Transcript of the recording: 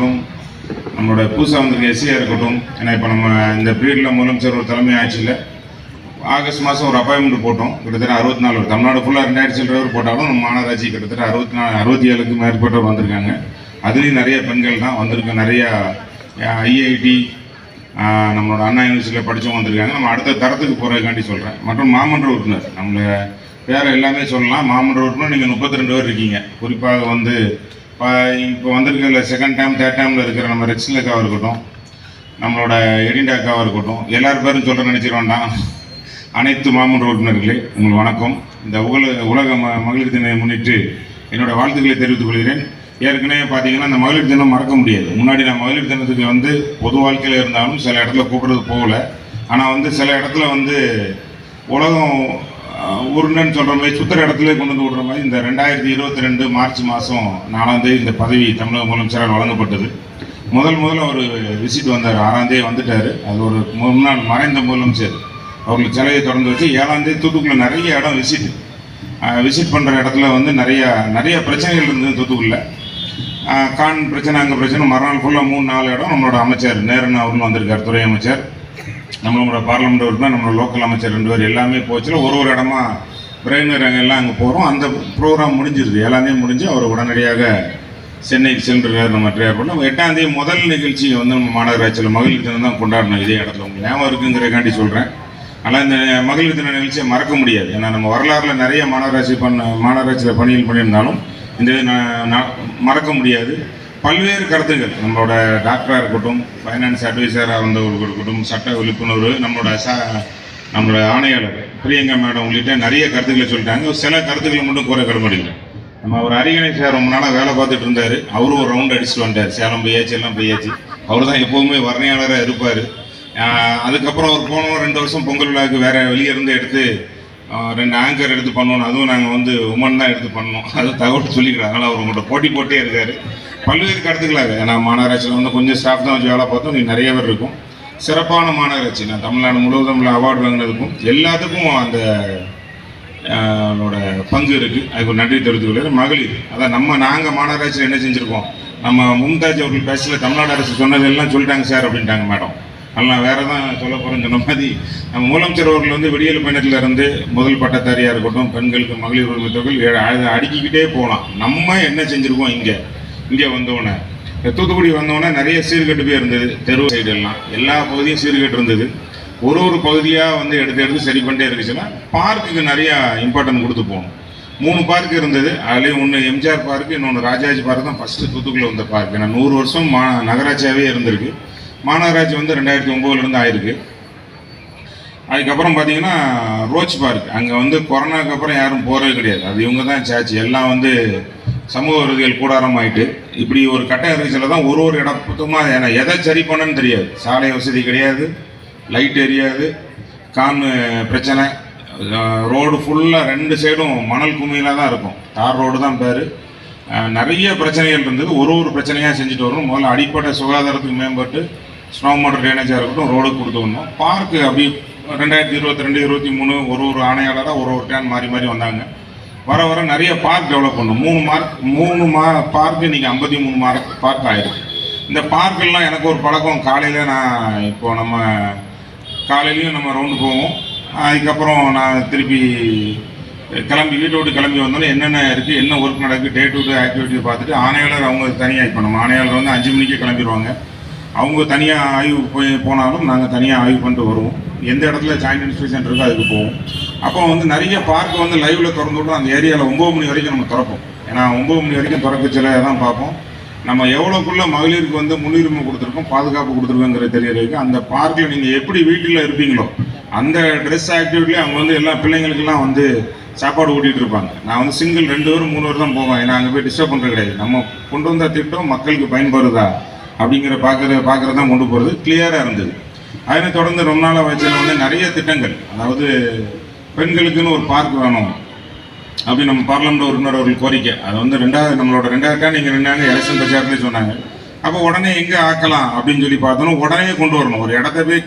இருக்கட்டும், நம்மளோட புதுசாக வந்திருக்க எஸ்சியாக இருக்கட்டும். ஏன்னா இப்போ நம்ம இந்த பீரியடில் முதலமைச்சர் ஒரு தலைமை ஆட்சியில் ஆகஸ்ட் மாதம் ஒரு அப்பாயின்மெண்ட் போட்டோம். கிட்டத்தட்ட 64 தமிழ்நாடு ஃபுல்லாக 2000 சில்லர் போட்டாலும் நம்ம மாநகராட்சி கிட்டத்தட்ட 67க்கு மேற்பட்டவர் வந்திருக்காங்க. அதுலேயும் நிறைய பெண்கள் தான் வந்திருக்க. நிறையா ஐஐடி நம்மளோட அண்ணா யூனிவர்சிட்டியில் படித்தவங்க வந்திருக்காங்க. நம்ம அடுத்த தரத்துக்கு போகிறதுக்காண்டி சொல்கிறேன். மற்றும் மாமன்ற உறுப்பினர் நம்மளை வேறு எல்லாமே சொல்லலாம். மாமன்ற உறுப்பினர் நீங்கள் 32 பேர் இருக்கீங்க. குறிப்பாக வந்து இப்போ வந்திருக்கிற செகண்ட் டைம் தேர்ட் டைமில் இருக்கிற நம்ம ரெக்ஸிலக்காவாக இருக்கட்டும், நம்மளோட எடிண்டாக்காவாக இருக்கட்டும், எல்லார் பேரும் சொல்கிற நினச்சிட வேண்டாம். அனைத்து மாமன்ற உறுப்பினர்களே உங்களுக்கு வணக்கம். இந்த உலக மகளிர் தினத்தை முன்னிட்டு என்னோடய வாழ்த்துக்களை தெரிவித்துக் கொள்கிறேன். ஏற்கனவே பார்த்தீங்கன்னா இந்த மகளிர் தினம் மறக்க முடியாது. முன்னாடி நான் மகளிர் தினத்துக்கு வந்து பொது வாழ்க்கையில் இருந்தாலும் சில இடத்துல கூப்பிட்றது போகல. ஆனால் வந்து சில இடத்துல வந்து உலகம் உருண்டன்னு சொல்கிற மாதிரி சுற்றுற இடத்துல கொண்டு வந்து விடுற மாதிரி இந்த 2022 மார்ச் மாதம் 4ஆம் தேதி இந்த பதவி தமிழக முதலமைச்சரால் வழங்கப்பட்டது. முதல்ல ஒரு விசிட் வந்தார். 6ஆம் தேதி வந்துட்டார். அது ஒரு முன்னாள் மறைந்த முதலமைச்சர் அவர்களுக்கு சிலையை தொடர்ந்து வச்சு 7ஆம் தேதி தூத்துக்குள்ள நிறைய இடம் விசிட் பண்ணுற இடத்துல வந்து நிறைய பிரச்சனைகள் இருந்தது. தூத்துக்குள்ள கான் பிரச்சனை, அங்கே பிரச்சனை, மறுநாள் ஃபுல்லாக 3-4 இடம் நம்மளோட அமைச்சர் நேருன்னு அவரும் வந்திருக்கார், துறை அமைச்சர். நம்மளோட பார்லமெண்ட் உறுப்பினர், நம்மளோட லோக்கல் அமைச்சர் 2 பேர் எல்லாமே போச்சுல ஒரு இடமா பிரைனர் எல்லாம் அங்கே போகிறோம். அந்த ப்ரோக்ராம் முடிஞ்சிருக்கு. 7ஆம் தேதி முடிஞ்சு அவர் உடனடியாக சென்னைக்கு சென்றிருக்கார். நம்ம ஏர்போர்ட். நம்ம 8ஆம் தேதி முதல் நிகழ்ச்சி வந்து நம்ம மாநகராட்சியில் மகளிர் தினம் தான் கொண்டாடணும். இதே இடத்துல உங்களுக்கு ஞாபகம் இருக்குங்கிறக்காண்டி சொல்கிறேன். ஆனால் இந்த மகளிர் தின நிகழ்ச்சியை மறக்க முடியாது. ஏன்னா நம்ம வரலாறுல நிறைய மாநகராட்சியில் பணிகள் பண்ணியிருந்தாலும் இந்த மறக்க முடியாது. பல்வேறு கருத்துக்கள் நம்மளோட டாக்டராக இருக்கட்டும், ஃபைனான்ஸ் அட்வைசராக இருந்தவர்கள் இருக்கட்டும், சட்ட விழிப்புணர்வு, நம்மளோட ஆணையாளர் பிரியங்கா மேடம் உள்ளிட்ட நிறைய கருத்துக்களை சொல்லிட்டாங்க. சில கருத்துக்களை மட்டும் குறை கடமையில்லை. நம்ம ஒரு அரியணை சார் ரொம்ப நாளாக வேலை பார்த்துட்டு இருந்தார். அவரும் ஒரு ரவுண்ட் அடிச்சுட்டு வந்துட்டார். சேலம் போயாச்சு, எல்லாம் போயாச்சு. அவர் தான் எப்போவுமே வர்ணையாளராக இருப்பார். அதுக்கப்புறம் அவர் போனோம் 2 வருஷம் பொங்கல் விழாவுக்கு வேறு வெளியே இருந்து எடுத்து 2 ஆங்கர் எடுத்து பண்ணணும். அதுவும் நாங்கள் வந்து உமன் தான் எடுத்து பண்ணோம். அது தகவல் சொல்லிக்கிறோம். அதனால் அவர் உங்கள்கிட்ட போட்டே இருக்கார். பல்வேறு கருத்துக்களாக ஏன்னா மாநகராட்சியில் வந்து கொஞ்சம் ஸ்டாஃப் தான் வச்சு வேலை பார்த்தோம். நீங்கள் நிறைய பேர் இருக்கும். சிறப்பான மாநகராட்சி. நான் தமிழ்நாடு முழுவதும் அவார்டு வாங்கினதுக்கும் எல்லாத்துக்கும் அந்த பங்கு இருக்குது. அதுக்கு ஒரு நன்றி தெரிவித்துக் கொள்கிறேன். மகளிர் அதான் நாங்கள் மாநகராட்சியில் என்ன செஞ்சுருக்கோம், நம்ம மும்தாஜ் அவர்கள் பேசல தமிழ்நாடு அரசு சொன்னதெல்லாம் சொல்லிட்டாங்க சார் அப்படின்ட்டாங்க மேடம். அதெல்லாம் வேறு தான் சொல்ல போகிறேன்னு சொன்ன மாதிரி நம்ம முதலமைச்சர் அவர்கள் வந்து விடியல் பயணத்தில் இருந்து முதல் பட்டதாரியாக இருக்கட்டும், பெண்களுக்கு மகளிர் உரிமை தொகைகள் அடுக்கிக்கிட்டே போகலாம். நம்ம என்ன செஞ்சுருக்கோம் இங்கே வந்தோடனே தூத்துக்குடி வந்தோடனே நிறைய சீர்கெட்டு போய் இருந்தது. தெரு சைடெல்லாம் எல்லா பகுதியும் சீர்கெட்டு இருந்தது. ஒரு பகுதியாக வந்து எடுத்து சரி பண்ணிட்டே இருக்குச்சுன்னா பார்க்குக்கு நிறையா இம்பார்ட்டன்ட் கொடுத்து போகணும். 3 பார்க்கு இருந்தது. அதுலேயும் ஒன்று எம்ஜிஆர் பார்க்கு, இன்னொன்று ராஜாஜி பார்க்கு தான் ஃபஸ்ட்டு தூத்துக்குடியில் வந்த பார்க். ஏன்னா 100 வருஷம் நகராட்சியாகவே இருந்திருக்கு. மாநகராட்சி வந்து 2009 ஆயிருக்கு. அதுக்கப்புறம் பார்த்தீங்கன்னா ரோச் பார்க் அங்கே வந்து கொரோனாக்கு அப்புறம் யாரும் போகிறது கிடையாது. அது இவங்க தான் சாச்சு. எல்லாம் வந்து சமூக விரோதிகள் கூடாரம் ஆகிட்டு இப்படி ஒரு கட்ட இருந்துச்சில் தான் ஒரு இடத்துமாக ஏன்னா எதை சரி பண்ணன்னு தெரியாது. சாலை வசதி கிடையாது, லைட் எரியாது, பிரச்சனை, ரோடு ஃபுல்லாக 2 சைடும் மணல் குமியிலாக தான் இருக்கும். தார் ரோடு தான் பேர். நிறைய பிரச்சனைகள் இருந்தது. ஒரு பிரச்சனையாக செஞ்சுட்டு வரணும். முதல்ல அடிப்படை சுகாதாரத்துக்கு மேம்பட்டு ஸ்னோ வாட்டர் ட்ரைனேஜாக இருக்கட்டும், ரோடு கொடுத்து வந்தோம். பார்க்கு அப்படி 2022, 23 ஒரு ஆணையாளராக ஒரு டேன் மாறி வந்தாங்க. வர நிறைய பார்க் டெவலப் பண்ணணும். 3 பார்க்கு இன்றைக்கி 53 பார்க் ஆகிருக்கு. இந்த பார்க்கெல்லாம் எனக்கு ஒரு பழக்கம். காலையில் நம்ம காலையிலையும் நம்ம ரவுண்டு போவோம். அதுக்கப்புறம் நான் திருப்பி வீட்டை விட்டு கிளம்பி வந்தோன்னே என்னென்ன இருக்குது, என்ன ஒர்க் நடக்குது, டே டு டே ஆக்டிவிட்டி பார்த்துட்டு ஆணையாளர் அவங்க தனியாக இப்போ நம்ம ஆணையாளர் வந்து 5 மணிக்கே கிளம்பிடுவாங்க. அவங்க தனியாக ஆய்வு போனாலும் நாங்கள் தனியாக ஆய்வு பண்ணிட்டு வருவோம். எந்த இடத்துல ஜாயிண்ட் இன்ஸ்பெக்ஷன் இருக்கோ அதுக்கு போவோம். அப்போ வந்து நிறைய பார்க் வந்து லைவில் திறந்து விட்டோம். அந்த ஏரியாவில் 9 மணி வரைக்கும் நம்ம திறப்போம். ஏன்னா 9 மணி வரைக்கும் திறக்கச்சில தான் பார்ப்போம். நம்ம எவ்வளோக்குள்ள மகளிருக்கு வந்து முன்னுரிமை கொடுத்துருக்கோம், பாதுகாப்பு கொடுத்துருக்கோங்கிறது தெரியறதுக்கு. அந்த பார்க்கில் நீங்கள் எப்படி வீட்டில் இருப்பீங்களோ அந்த ட்ரெஸ் ஆக்டிவிட்டியில் அவங்க வந்து எல்லா பிள்ளைங்களுக்கெல்லாம் வந்து சாப்பாடு ஊட்டிகிட்டு இருப்பாங்க. நான் வந்து சிங்கிள் 2 பேரும் 3 பேர் தான் போவேன். ஏன்னா அங்கே போய் டிஸ்டர்ப் பண்ணுறது கிடையாது. நம்ம கொண்டு வந்த திட்டம் மக்களுக்கு பயன்படுதா அப்படிங்கிற பார்க்குறது தான் கொண்டு போகிறது கிளியராக இருந்தது. அதனை தொடர்ந்து ரொம்ப நாளாக வச்சதில் வந்து நிறைய திட்டங்கள், அதாவது பெண்களுக்குன்னு ஒரு பார்க் வேணும் அப்படி நம்ம பார்லமெண்ட் உறுப்பினர் அவர்கள் கோரிக்கை. அது வந்து நம்மளோட 2வது நீங்கள் நின்னாங்க எலெக்ஷன் பிரச்சாரத்துலேயே சொன்னாங்க. அப்போ உடனே எங்கே ஆக்கலாம் அப்படின்னு சொல்லி பார்த்தோன்னா உடனே கொண்டு வரணும். ஒரு இடத்த போய்